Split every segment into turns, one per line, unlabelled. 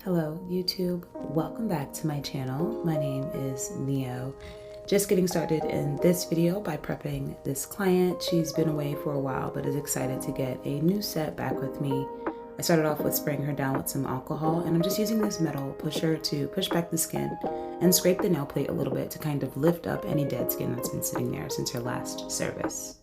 Hello YouTube, welcome back to my channel. My name is Neo. Just getting started in this video by prepping this client. She's been away for a while but is excited to get a new set back with me. I started off with spraying her down with some alcohol, and I'm just using this metal pusher to push back the skin and scrape the nail plate a little bit to kind of lift up any dead skin that's been sitting there since her last service.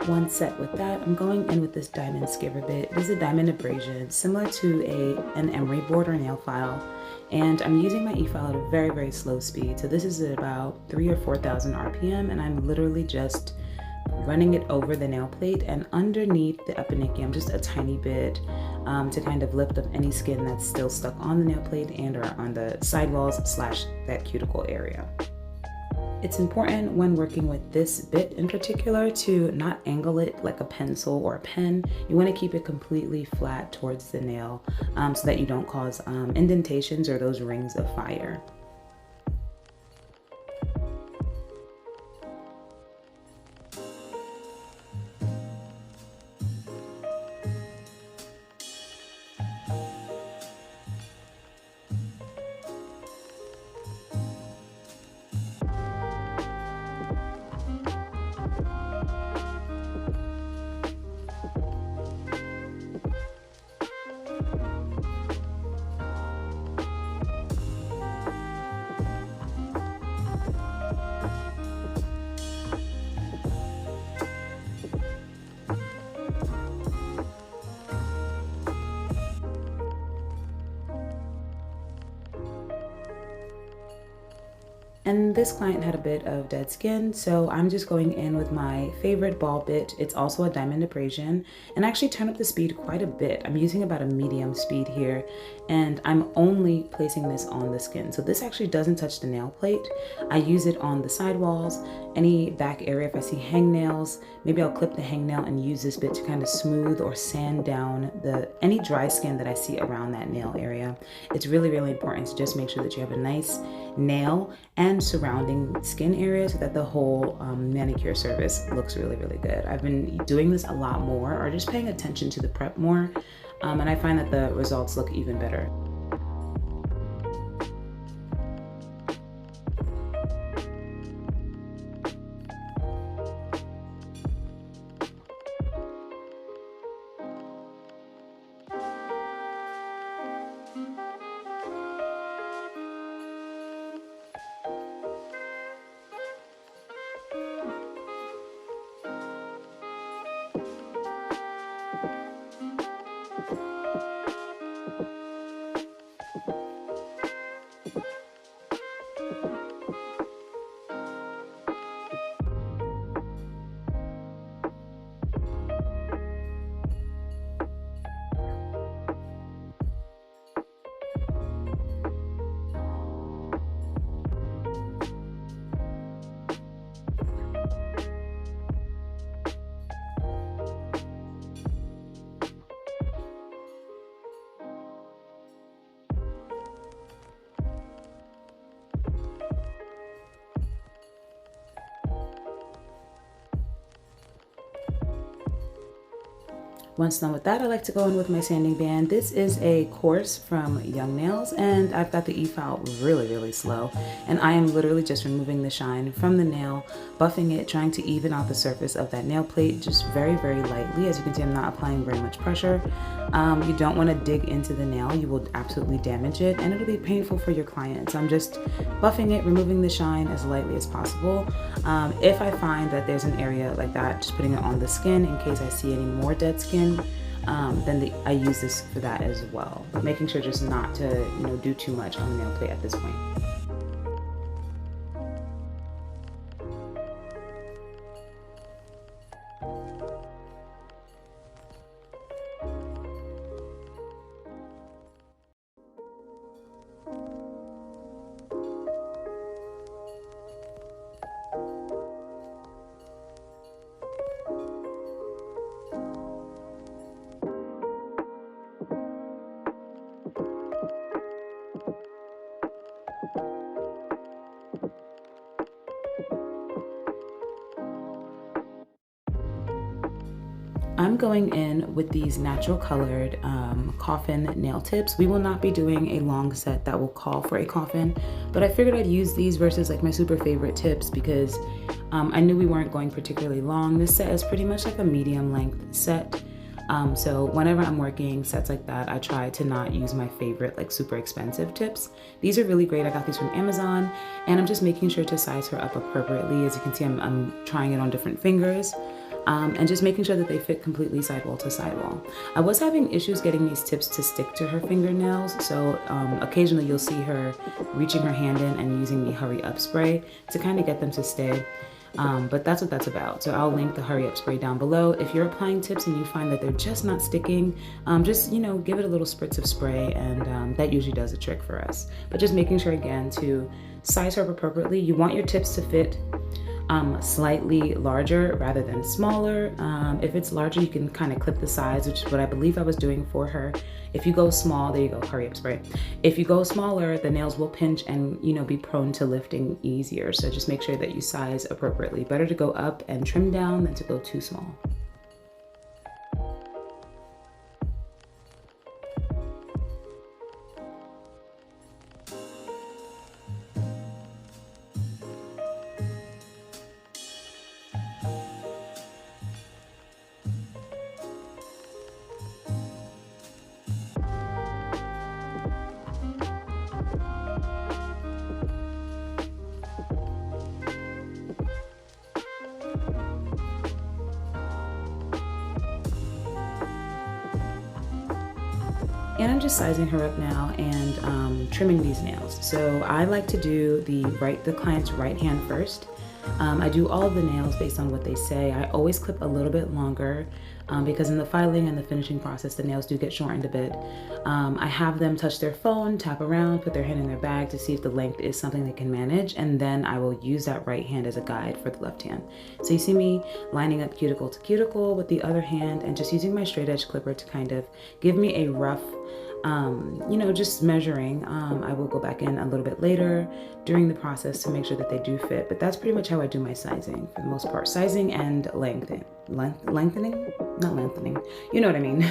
One set with that, I'm going in with this diamond skiver bit. It is a diamond abrasion, similar to an emery board or nail file. And I'm using my e-file at a very, very slow speed. So this is at about 3,000 or 4,000 RPM, and I'm literally just running it over the nail plate and underneath the eponychium, just a tiny bit, to kind of lift up any skin that's still stuck on the nail plate and or on the sidewalls / that cuticle area. It's important when working with this bit in particular to not angle it like a pencil or a pen. You want to keep it completely flat towards the nail so that you don't cause indentations or those rings of fire. And this client had a bit of dead skin, so I'm just going in with my favorite ball bit. It's also a diamond abrasion, and I actually turn up the speed quite a bit. I'm using about a medium speed here, and I'm only placing this on the skin. So this actually doesn't touch the nail plate. I use it on the sidewalls, any back area. If I see hangnails, maybe I'll clip the hangnail and use this bit to kind of smooth or sand down any dry skin that I see around that nail area. It's really, really important to just make sure that you have a nice nail and surrounding skin area so that the whole manicure service looks really, really good. I've been doing this a lot more, or just paying attention to the prep more, and I find that the results look even better. Once done with that, I like to go in with my sanding band. This is a course from Young Nails, and I've got the e-file really, really slow. And I am literally just removing the shine from the nail, buffing it, trying to even out the surface of that nail plate, just very, very lightly. As you can see, I'm not applying very much pressure. You don't want to dig into the nail. You will absolutely damage it, and it'll be painful for your clients. I'm just buffing it, removing the shine as lightly as possible. If I find that there's an area like that, just putting it on the skin in case I see any more dead skin, then I use this for that as well. But making sure just not to, do too much on the nail plate at this point. I'm going in with these natural colored Coffin nail tips. We will not be doing a long set that will call for a coffin, but I figured I'd use these versus like my super favorite tips because I knew we weren't going particularly long. This set is pretty much like a medium length set. So whenever I'm working sets like that, I try to not use my favorite like super expensive tips. These are really great. I got these from Amazon and I'm just making sure to size her up appropriately. As you can see, I'm trying it on different fingers. And just making sure that they fit completely sidewall to sidewall. I was having issues getting these tips to stick to her fingernails, so occasionally you'll see her reaching her hand in and using the hurry up spray to kind of get them to stay. But that's what that's about. So I'll link the hurry up spray down below. If you're applying tips and you find that they're just not sticking, just, you know, give it a little spritz of spray and that usually does the trick for us. But just making sure again to size her up appropriately. You want your tips to fit slightly larger rather than smaller. If it's larger, you can kind of clip the sides, which is what I believe I was doing for her. If you go small, there you go, hurry up spray. If you go smaller, the nails will pinch and, you know, be prone to lifting easier. So just make sure that you size appropriately. Better to go up and trim down than to go too small. And I'm just sizing her up now and trimming these nails. So I like to do the client's right hand first. I do all of the nails based on what they say. I always clip a little bit longer because in the filing and the finishing process, the nails do get shortened a bit. I have them touch their phone, tap around, put their hand in their bag to see if the length is something they can manage, and then I will use that right hand as a guide for the left hand. So you see me lining up cuticle to cuticle with the other hand and just using my straight edge clipper to kind of give me a rough you know, just measuring. I will go back in a little bit later during the process to make sure that they do fit, but that's pretty much how I do my sizing for the most part. Sizing and lengthening, not lengthening, you know what I mean.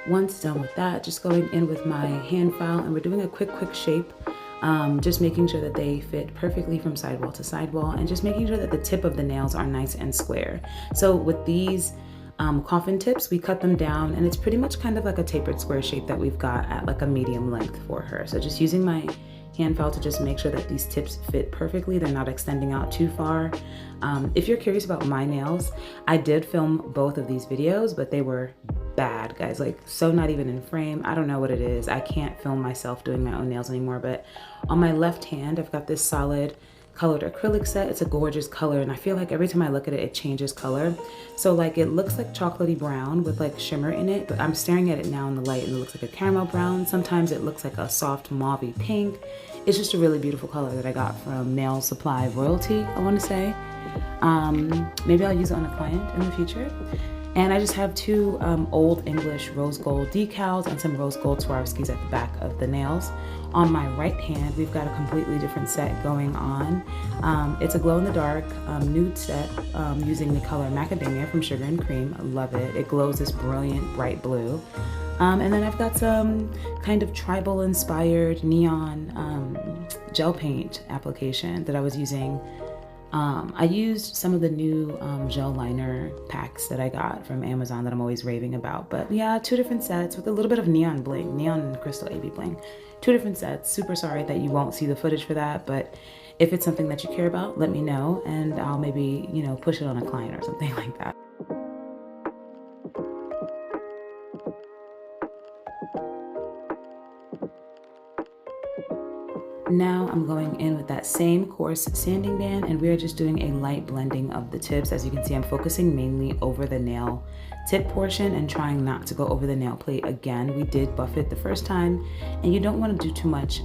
Once done with that, just going in with my hand file and we're doing a quick shape, just making sure that they fit perfectly from sidewall to sidewall and just making sure that the tip of the nails are nice and square. So with these coffin tips, we cut them down and it's pretty much kind of like a tapered square shape that we've got at like a medium length for her. So just using my hand file to just make sure that these tips fit perfectly, they're not extending out too far. If you're curious about my nails, I did film both of these videos, but they were bad, guys, like so not even in frame. I don't know what it is. I can't film myself doing my own nails anymore, but on my left hand, I've got this solid colored acrylic set. It's a gorgeous color and I feel like every time I look at it, it changes color. So like it looks like chocolatey brown with like shimmer in it, but I'm staring at it now in the light and it looks like a caramel brown. Sometimes it looks like a soft mauvey pink. It's just a really beautiful color that I got from Nail Supply Royalty, I want to say. Maybe I'll use it on a client in the future. And I just have two Old English rose gold decals and some rose gold Swarovskis at the back of the nails. On my right hand, we've got a completely different set going on. It's a glow-in-the-dark nude set using the color Macadamia from Sugar and Cream. I love it. It glows this brilliant bright blue. And then I've got some kind of tribal-inspired neon gel paint application that I was using. I used some of the new gel liner packs that I got from Amazon that I'm always raving about. But yeah, two different sets with a little bit of neon bling, neon and crystal AB bling. Two different sets. Super sorry that you won't see the footage for that, but if it's something that you care about, let me know and I'll maybe, you know, push it on a client or something like that. Now I'm going in with that same coarse sanding band and we are just doing a light blending of the tips. As you can see, I'm focusing mainly over the nail tip portion and trying not to go over the nail plate again. We did buff it the first time and you don't want to do too much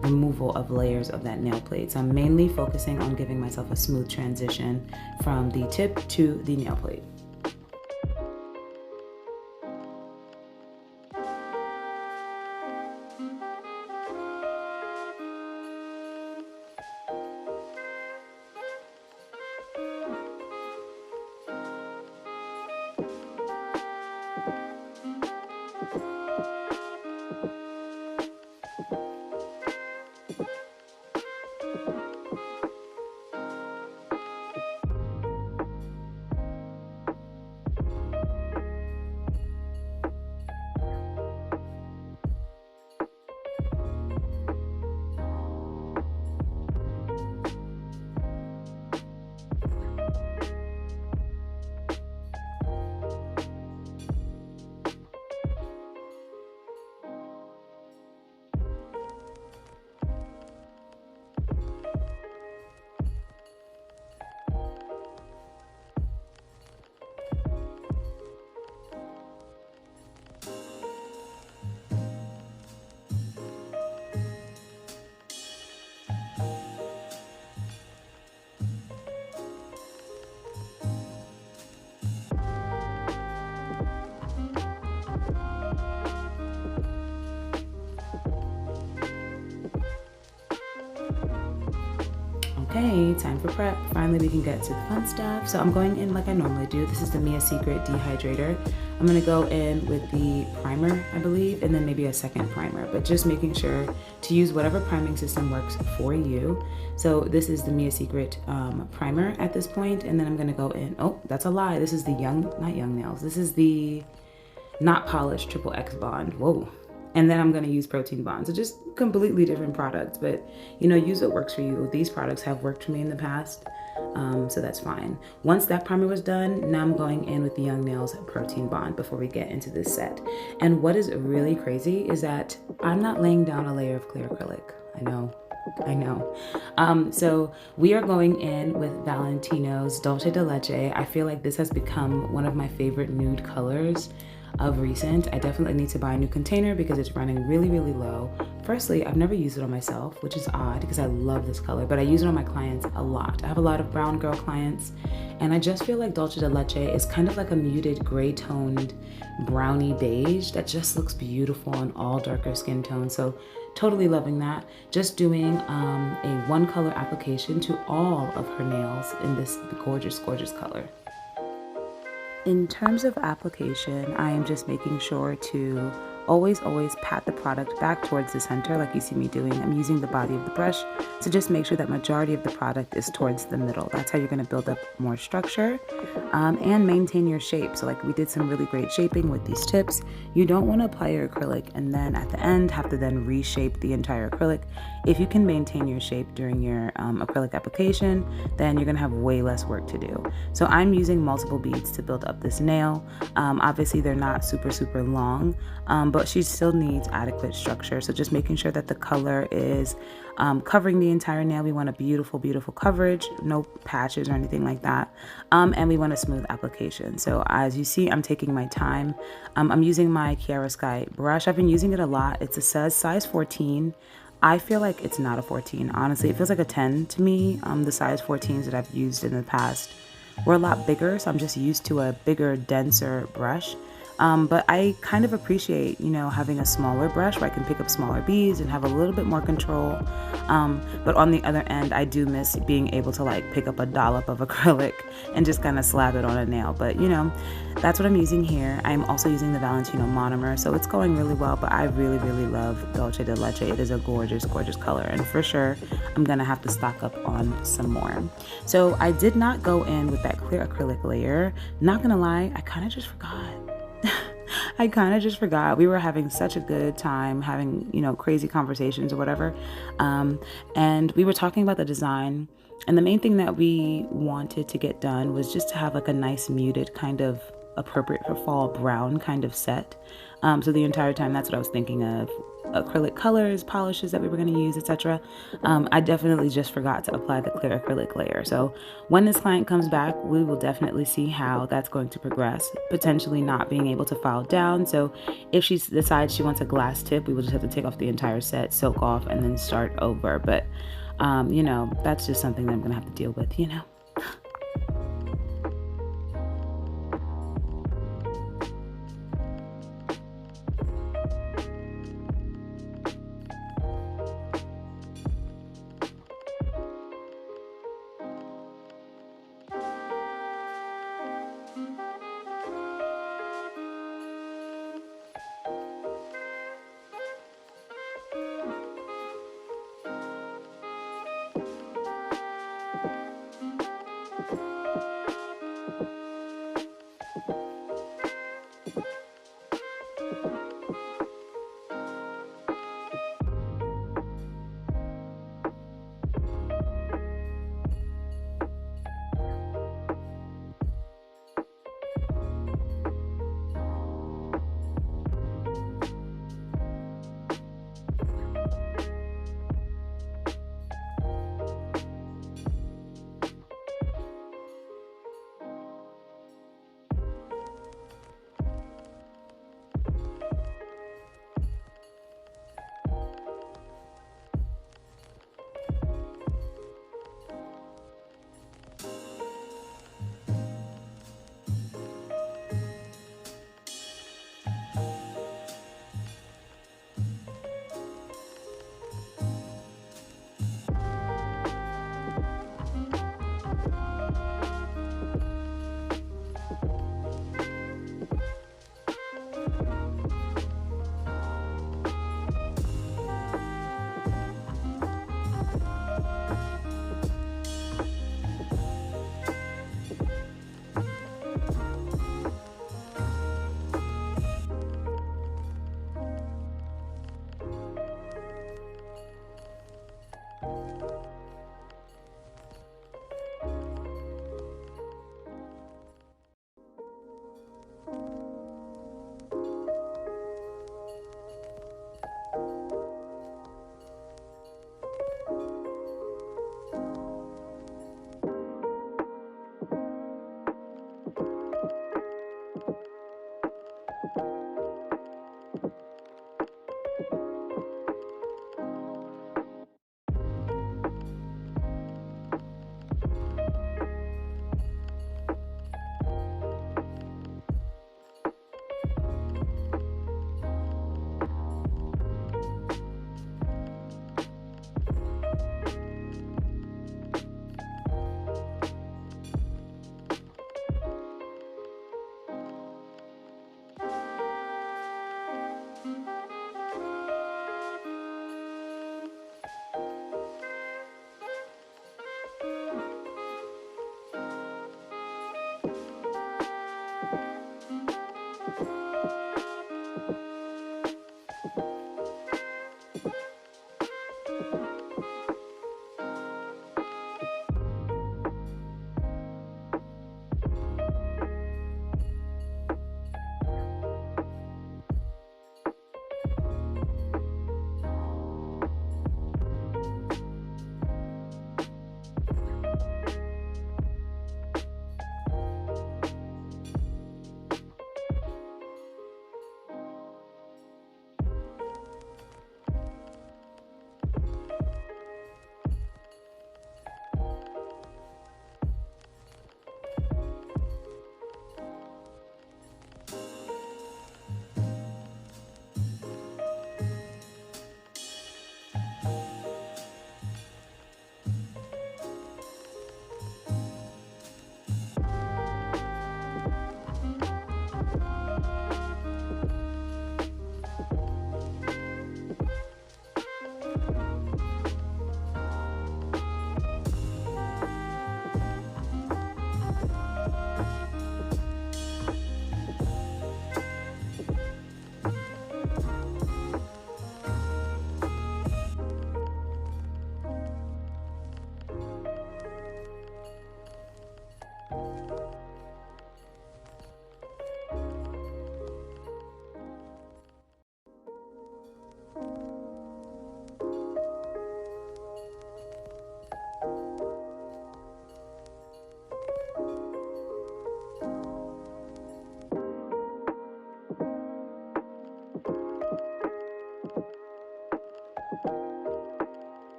removal of layers of that nail plate. So I'm mainly focusing on giving myself a smooth transition from the tip to the nail plate. Okay, time for prep. Finally, we can get to the fun stuff. So I'm going in like I normally do. This is the Mia Secret Dehydrator. I'm gonna go in with the primer, I believe, and then maybe a second primer, but just making sure to use whatever priming system works for you. So this is the Mia Secret primer at this point, and then I'm gonna go in, oh, that's a lie. This is the not Young Nails. This is the Not Polished Triple X Bond, whoa. And then I'm gonna use Protein Bond. So just completely different products, but you know, use what works for you. These products have worked for me in the past, so that's fine. Once that primer was done, now I'm going in with the Young Nails Protein Bond before we get into this set. And what is really crazy is that I'm not laying down a layer of clear acrylic. I know. So we are going in with Valentino's Dolce de Leche. I feel like this has become one of my favorite nude colors of recent. I definitely need to buy a new container because it's running really, really low. Firstly, I've never used it on myself, which is odd because I love this color, but I use it on my clients a lot. I have a lot of brown girl clients, and I just feel like Dolce de Leche is kind of like a muted gray toned brownie beige that just looks beautiful on all darker skin tones. So totally loving that. Just doing a one color application to all of her nails in this gorgeous, gorgeous color. In terms of application, I am just making sure to always pat the product back towards the center like you see me doing. I'm using the body of the brush to just make sure that majority of the product is towards the middle. That's how you're going to build up more structure and maintain your shape. So like we did some really great shaping with these tips. You don't want to apply your acrylic and then at the end have to then reshape the entire acrylic. If you can maintain your shape during your acrylic application, then you're going to have way less work to do. So I'm using multiple beads to build up this nail. Obviously they're not super long, but she still needs adequate structure. So just making sure that the color is covering the entire nail. We want a beautiful coverage, no patches or anything like that. And we want a smooth application. So as you see, I'm taking my time. I'm using my Chiaroscuro brush. I've been using it a lot. It says size 14. I feel like it's not a 14. Honestly, it feels like a 10 to me. The size 14s that I've used in the past were a lot bigger, so I'm just used to a bigger, denser brush. But I kind of appreciate, having a smaller brush where I can pick up smaller beads and have a little bit more control. But on the other end, I do miss being able to like pick up a dollop of acrylic and just kind of slap it on a nail. But that's what I'm using here. I'm also using the Valentino monomer, so it's going really well. But I really, really love Dolce de Leche. It is a gorgeous, gorgeous color, and for sure, I'm gonna have to stock up on some more. So I did not go in with that clear acrylic layer. Not gonna lie, I kind of just forgot. I kind of just forgot. We were having such a good time having, crazy conversations or whatever. And we were talking about the design. And the main thing that we wanted to get done was just to have like a nice muted kind of appropriate for fall brown kind of set. So the entire time, that's what I was thinking of. Acrylic colors, polishes that we were going to use, etc. I definitely just forgot to apply the clear acrylic layer. So when this client comes back, we will definitely see how that's going to progress, potentially not being able to file down. So if she decides she wants a glass tip, we will just have to take off the entire set, soak off, and then start over. But, that's just something that I'm going to have to deal with,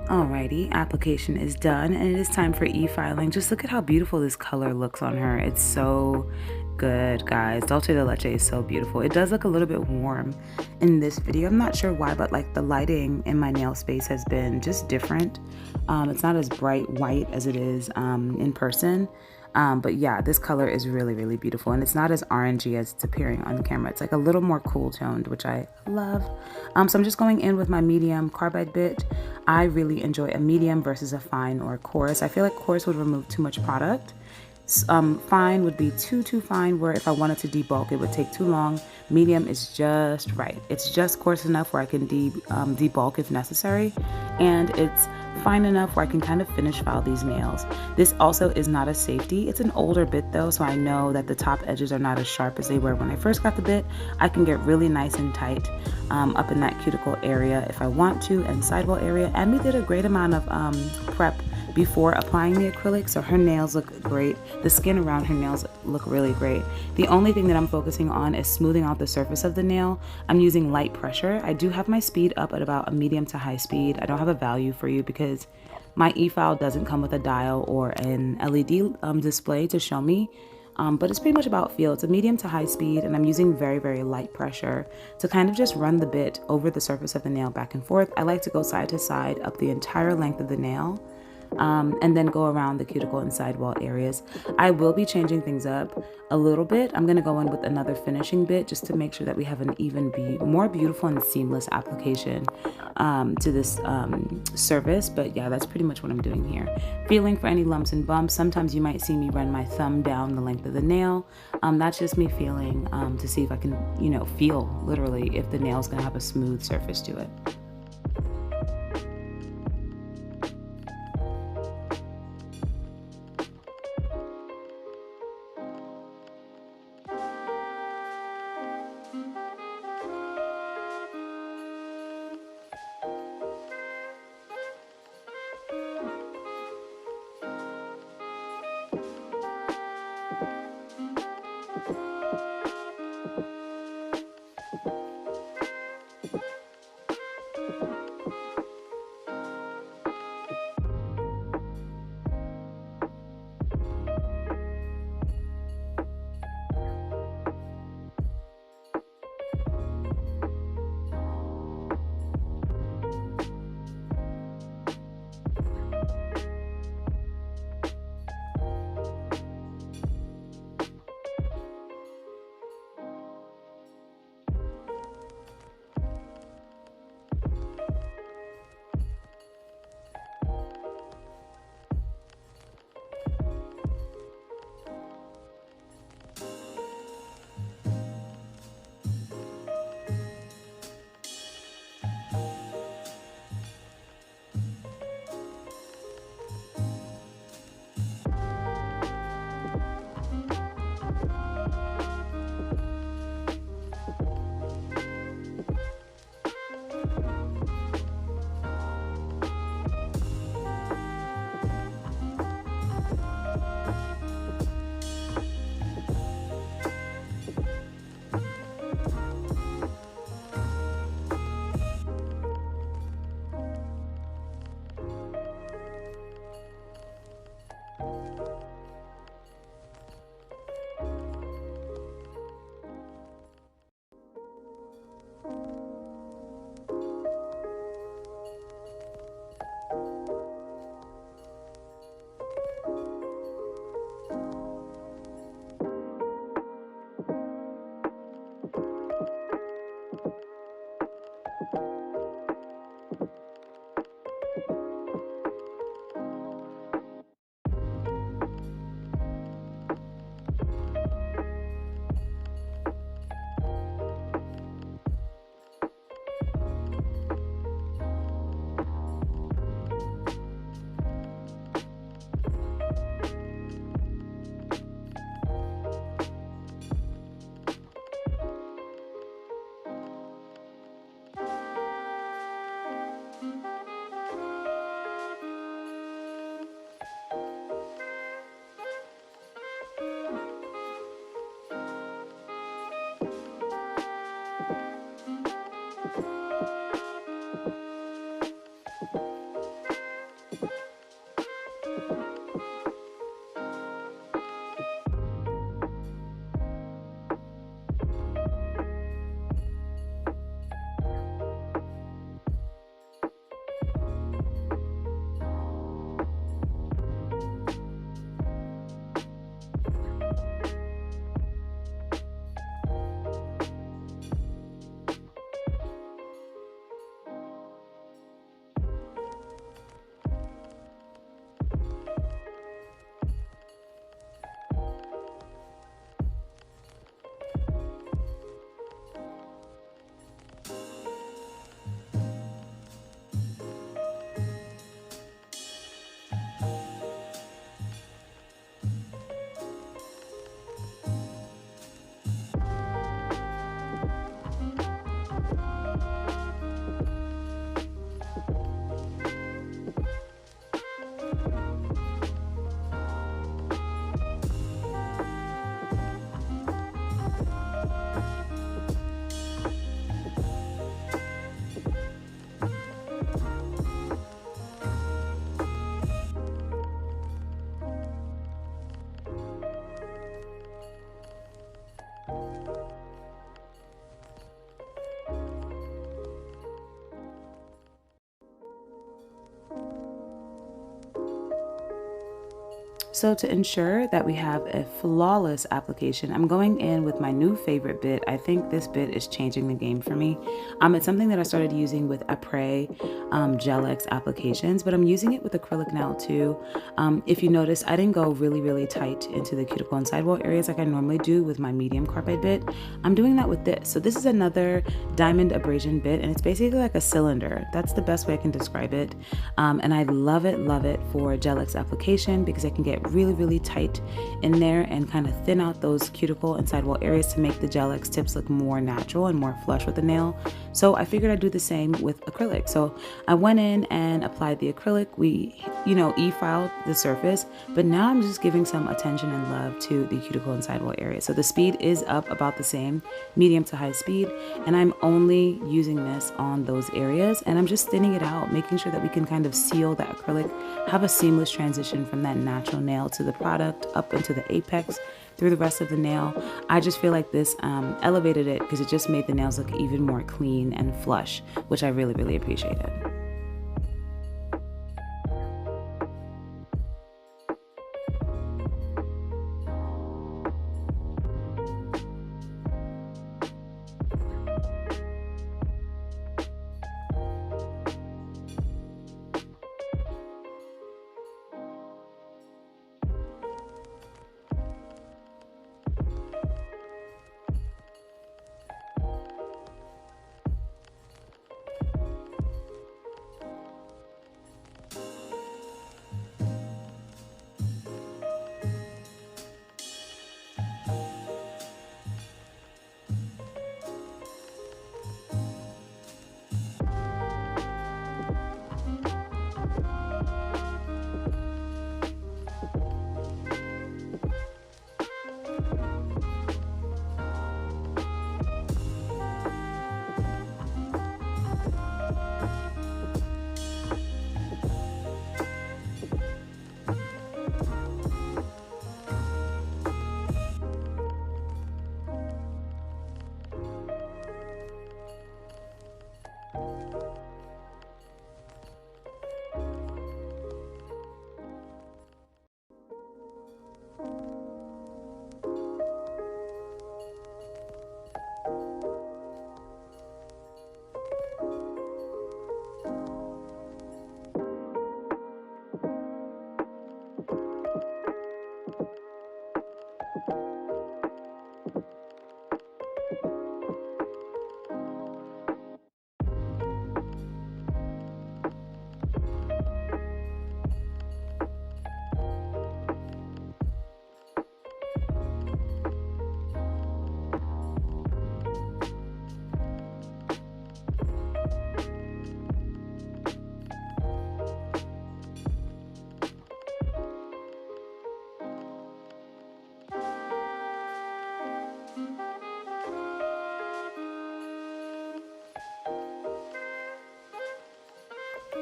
Alrighty, application is done and it is time for e-filing. Just look at how beautiful this color looks on her. It's so good, guys. Dolce de Leche is so beautiful. It does look a little bit warm in this video. I'm not sure why, but like the lighting in my nail space has been just different. It's not as bright white as it is in person. But yeah, this color is really, really beautiful. And it's not as orangey as it's appearing on the camera. It's like a little more cool toned, which I love. So I'm just going in with my medium carbide bit. I really enjoy a medium versus a fine or a coarse. I feel like coarse would remove too much product. Fine would be too fine, where if I wanted to debulk it would take too long. Medium is just right. It's just coarse enough where I can debulk if necessary, and it's fine enough where I can kind of finish file these nails. This also is not a safety. It's an older bit though, so I know that the top edges are not as sharp as they were when I first got the bit. I can get really nice and tight up in that cuticle area if I want to, and sidewall area. And we did a great amount of prep before applying the acrylic, so her nails look great. The skin around her nails look really great. The only thing that I'm focusing on is smoothing out the surface of the nail. I'm using light pressure. I do have my speed up at about a medium to high speed. I don't have a value for you because my e-file doesn't come with a dial or an LED display to show me. But it's pretty much about feel. It's a medium to high speed, and I'm using very, very light pressure to kind of just run the bit over the surface of the nail back and forth. I like to go side to side up the entire length of the nail. And then go around the cuticle and sidewall areas. I will be changing things up a little bit. I'm going to go in with another finishing bit just to make sure that we have an even more beautiful and seamless application to this surface. But yeah, that's pretty much what I'm doing here. Feeling for any lumps and bumps. Sometimes you might see me run my thumb down the length of the nail. That's just me feeling to see if I can, feel literally if the nail is going to have a smooth surface to it. So to ensure that we have a flawless application, I'm going in with my new favorite bit. I think this bit is changing the game for me. It's something that I started using with Après Gel X applications, but I'm using it with acrylic now too. If you notice, I didn't go really tight into the cuticle and sidewall areas like I normally do with my medium carbide bit. I'm doing that with this. So this is another diamond abrasion bit, and it's basically like a cylinder. That's the best way I can describe it. And I love it for Gel X application because I can get really tight in there and kind of thin out those cuticle and sidewall areas to make the Gel X tips look more natural and more flush with the nail. So I figured I'd do the same with acrylic. So I went in and applied the acrylic. We, e-filed the surface, but now I'm just giving some attention and love to the cuticle and sidewall area. So the speed is up about the same, medium to high speed, and I'm only using this on those areas, and I'm just thinning it out, making sure that we can kind of seal that acrylic, have a seamless transition from that natural nail to the product up into the apex through the rest of the nail. I just feel like this elevated it because it just made the nails look even more clean and flush, which I really appreciated.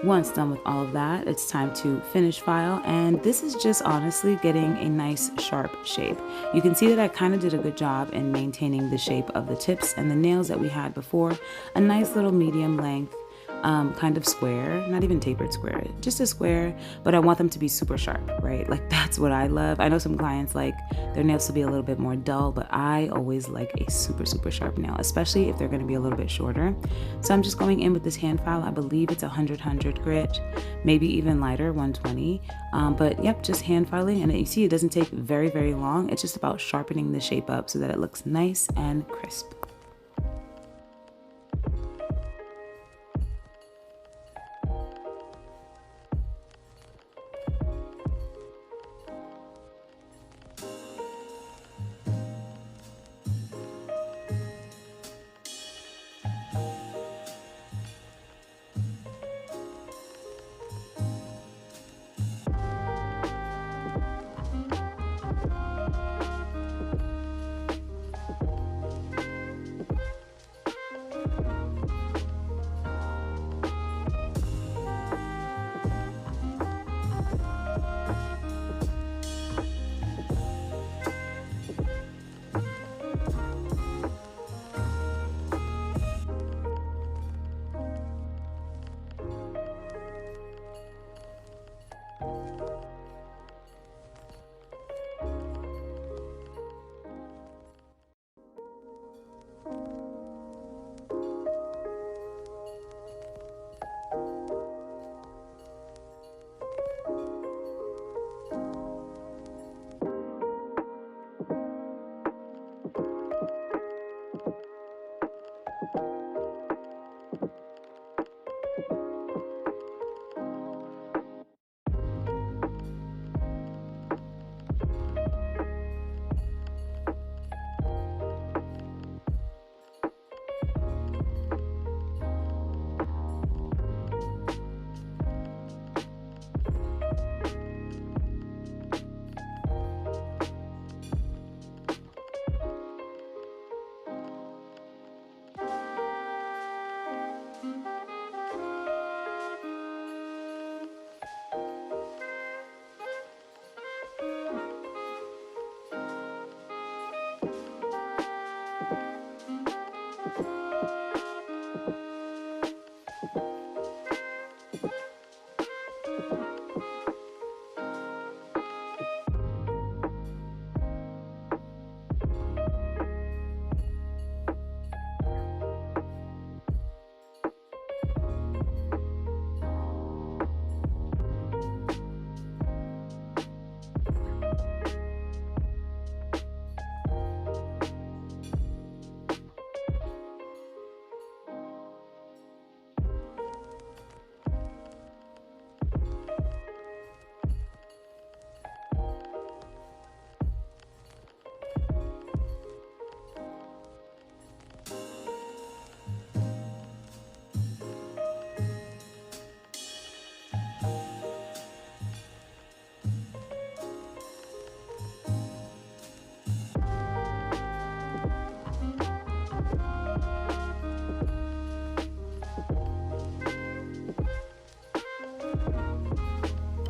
Once done with all of that, it's time to finish file, and this is just honestly getting a nice sharp shape. You can see that I kind of did a good job in maintaining the shape of the tips and the nails that we had before. A nice little medium length kind of square, not even tapered square, just a square, but I want them to be super sharp, right? Like that's what I love. I know some clients like their nails to be a little bit more dull, but I always like a super sharp nail, especially if they're going to be a little bit shorter. So I'm just going in with this hand file. I believe it's 100 grit, maybe even lighter, 120. But yep, just hand filing, and you see it doesn't take very long. It's just about sharpening the shape up so that it looks nice and crisp.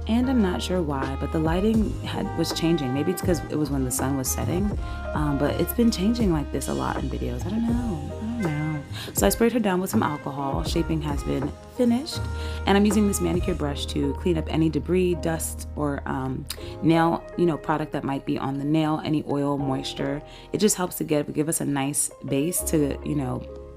And I'm not sure why, but the lighting was changing. Maybe it's because it was when the sun was setting, but it's been changing like this a lot in videos. I don't know. So I sprayed her down with some alcohol. Shaping has been finished, and I'm using this manicure brush to clean up any debris, dust, or nail, product that might be on the nail, any oil, moisture. It just helps to give us a nice base to,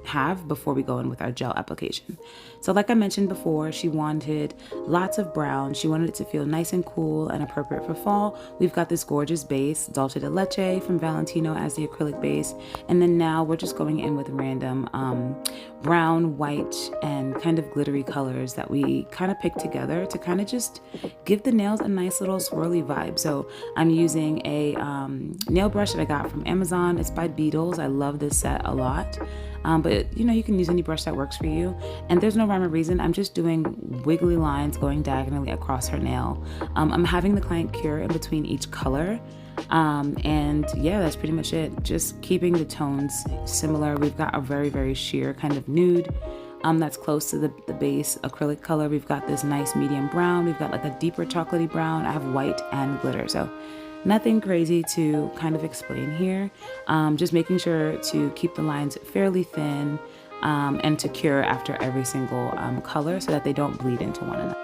have before we go in with our gel application. So like I mentioned before, she wanted lots of brown. She wanted it to feel nice and cool and appropriate for fall. We've got this gorgeous base, Dolce de Leche from Valentino as the acrylic base. And then now we're just going in with random brown, white, and kind of glittery colors that we kind of picked together to kind of just give the nails a nice little swirly vibe. So I'm using a nail brush that I got from Amazon. It's by Beetles. I love this set a lot. But you can use any brush that works for you. And there's no rhyme or reason. I'm just doing wiggly lines going diagonally across her nail. I'm having the client cure in between each color. And yeah, that's pretty much it. Just keeping the tones similar. We've got a very, very sheer kind of nude. That's close to the base acrylic color. We've got this nice medium brown. We've got like a deeper chocolatey brown. I have white and glitter. So nothing crazy to kind of explain here. Just making sure to keep the lines fairly thin and to cure after every single color so that they don't bleed into one another.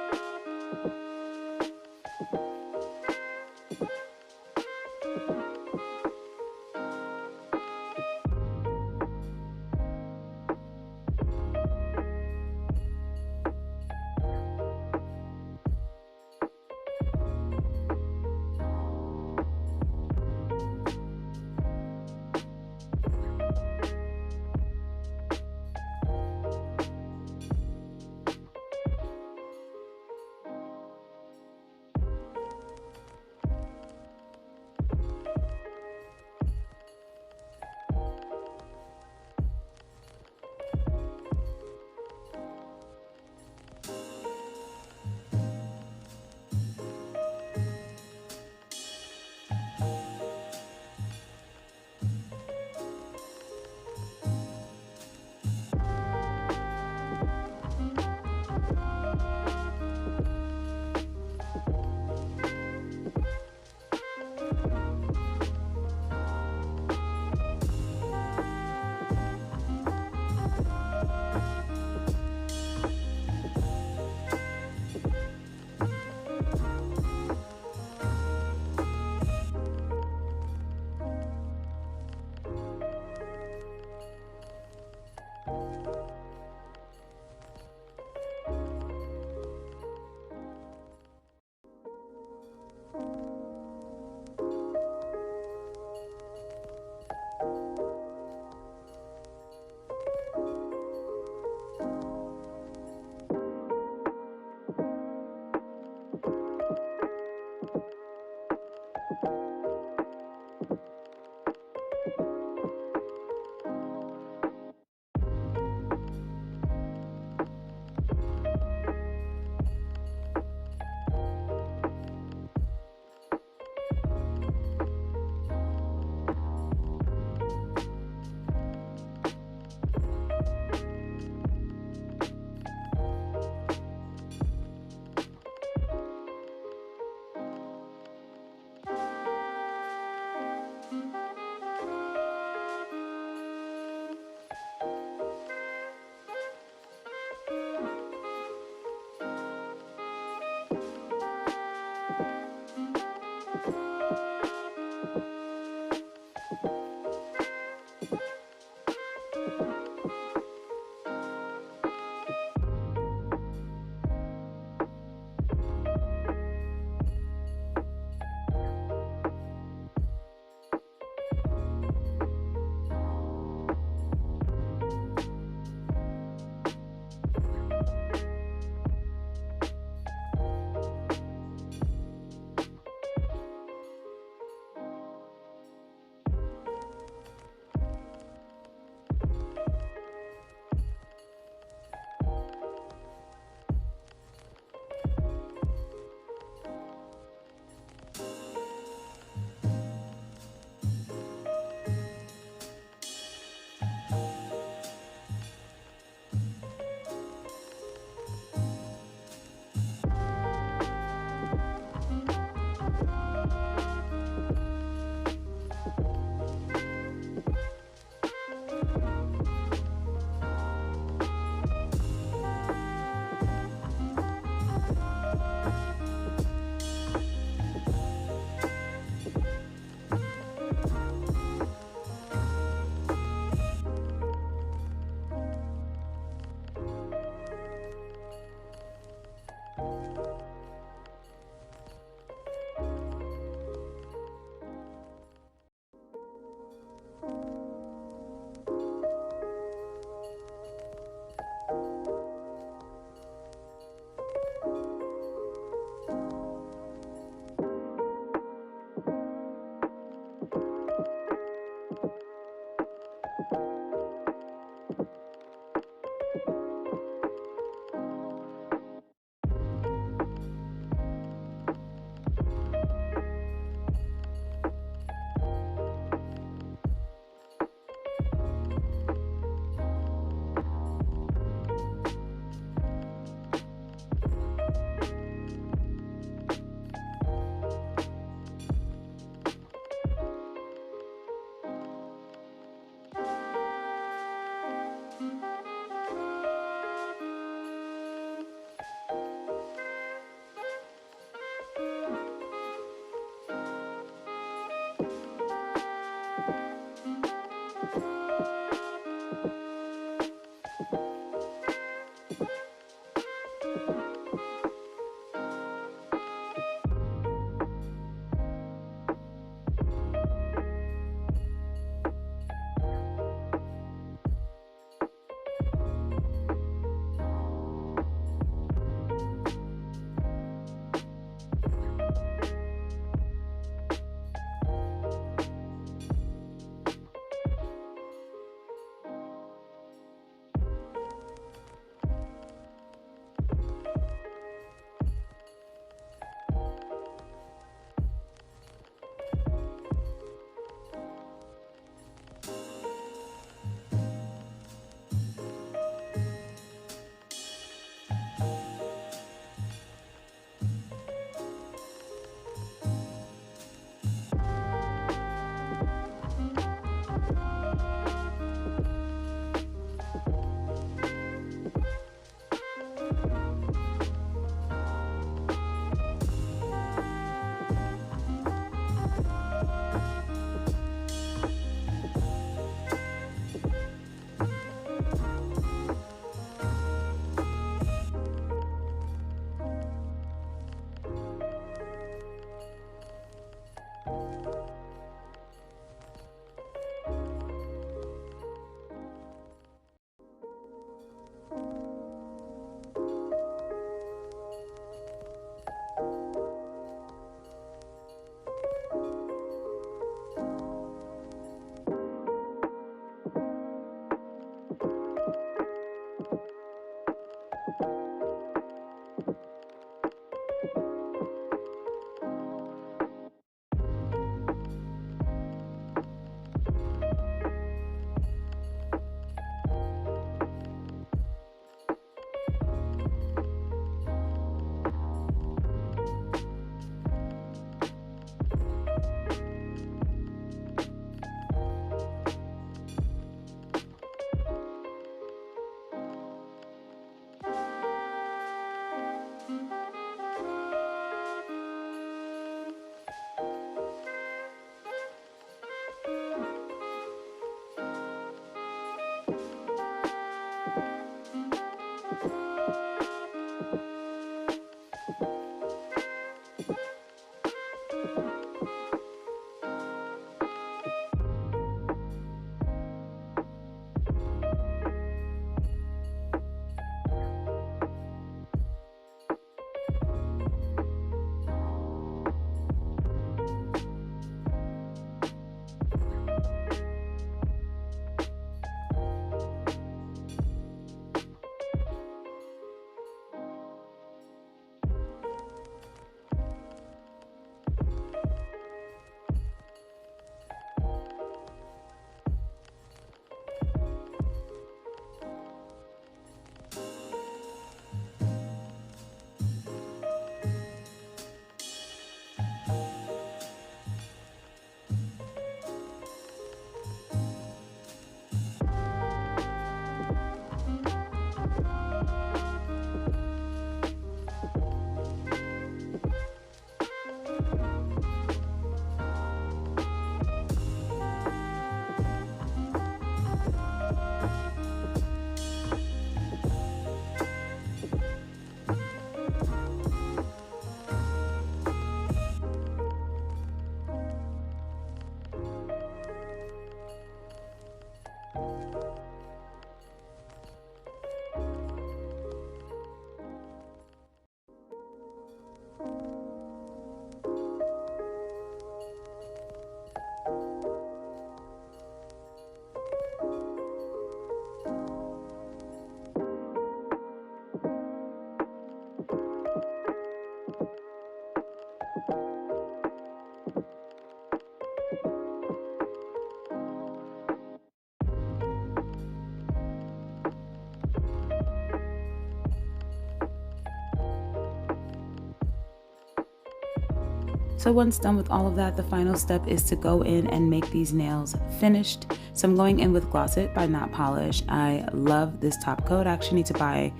So once done with all of that, the final step is to go in and make these nails finished. So I'm going in with Gloss It by Not Polish. I love this top coat. I actually need to buy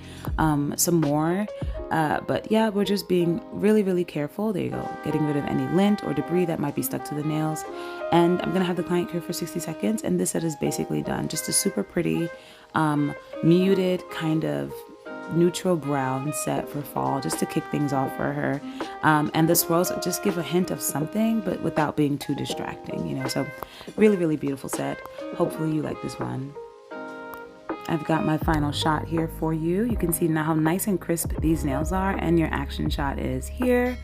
some more. But yeah, we're just being really, really careful. There you go. Getting rid of any lint or debris that might be stuck to the nails. And I'm gonna have the client cure for 60 seconds. And this set is basically done. Just a super pretty, muted kind of neutral brown set for fall, just to kick things off for her. And the swirls just give a hint of something, but without being too distracting, you know. So really, really beautiful set. Hopefully you like this one. I've got my final shot here for you. You can see now how nice and crisp these nails are, and your action shot is here.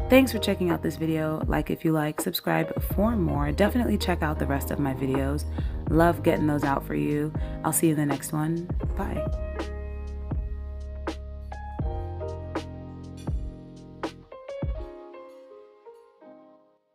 Thanks for checking out this video. Like if you like, subscribe for more. Definitely check out the rest of my videos. Love getting those out for you. I'll see you in the next one. Bye.